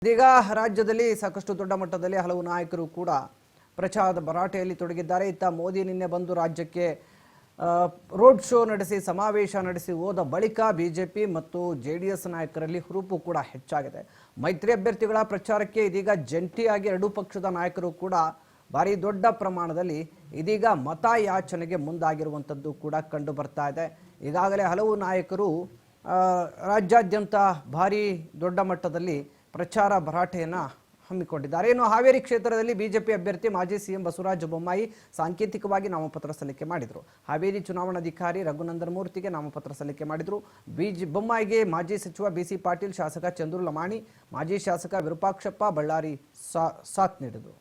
ಇದೀಗ ರಾಜ್ಯದಲ್ಲಿ ಸಾಕಷ್ಟು ದೊಡ್ಡ ಮಟ್ಟದಲ್ಲಿ ಹಲವು ನಾಯಕರು ಕೂಡ ಪ್ರಚಾರದ ಭರಾಟೆಯಲ್ಲಿ ತೊಡಗಿದ್ದಾರೆ. ಇತ್ತ ಮೋದಿ ನಿನ್ನೆ ಬಂದು ರಾಜ್ಯಕ್ಕೆ ರೋಡ್ ಶೋ ನಡೆಸಿ ಸಮಾವೇಶ ನಡೆಸಿ ಹೋದ ಬಳಿಕ ಬಿಜೆಪಿ ಮತ್ತು ಜೆಡಿಎಸ್ ನಾಯಕರಲ್ಲಿ ಹುರುಪು ಕೂಡ ಹೆಚ್ಚಾಗಿದೆ. ಮೈತ್ರಿ ಅಭ್ಯರ್ಥಿಗಳ ಪ್ರಚಾರಕ್ಕೆ ಇದೀಗ ಜಂಟಿಯಾಗಿ ಎರಡೂ ಪಕ್ಷದ ನಾಯಕರು ಕೂಡ ಭಾರಿ ದೊಡ್ಡ ಪ್ರಮಾಣದಲ್ಲಿ ಇದೀಗ ಮತ ಯಾಚನೆಗೆ ಮುಂದಾಗಿರುವಂಥದ್ದು ಕೂಡ ಕಂಡು ಬರ್ತಾ ಇದೆ. ಈಗಾಗಲೇ ಹಲವು ನಾಯಕರು ರಾಜ್ಯಾದ್ಯಂತ ಭಾರಿ ದೊಡ್ಡ ಮಟ್ಟದಲ್ಲಿ ಪ್ರಚಾರ ಭರಾಟೆಯನ್ನು ಹಮ್ಮಿಕೊಂಡಿದ್ದಾರೆ. ಇನ್ನು ಹಾವೇರಿ ಕ್ಷೇತ್ರದಲ್ಲಿ ಬಿಜೆಪಿ ಅಭ್ಯರ್ಥಿ ಮಾಜಿ ಸಿಎಂ ಬಸವರಾಜ ಬೊಮ್ಮಾಯಿ ಸಾಂಕೇತಿಕವಾಗಿ ನಾಮಪತ್ರ ಸಲ್ಲಿಕೆ ಮಾಡಿದರು. ಹಾವೇರಿ ಚುನಾವಣಾಧಿಕಾರಿ ರಘುನಂದನ್ ಮೂರ್ತಿಗೆ ನಾಮಪತ್ರ ಸಲ್ಲಿಕೆ ಮಾಡಿದರು. ಬೊಮ್ಮಾಯಿಗೆ ಮಾಜಿ ಸಚಿವ ಬಿಸಿ ಪಾಟೀಲ್, ಶಾಸಕ ಚಂದ್ರು ಲಮಾಣಿ, ಮಾಜಿ ಶಾಸಕ ವಿರೂಪಾಕ್ಷಪ್ಪ ಬಳ್ಳಾರಿ ಸಾಥ್ ನೀಡಿದರು.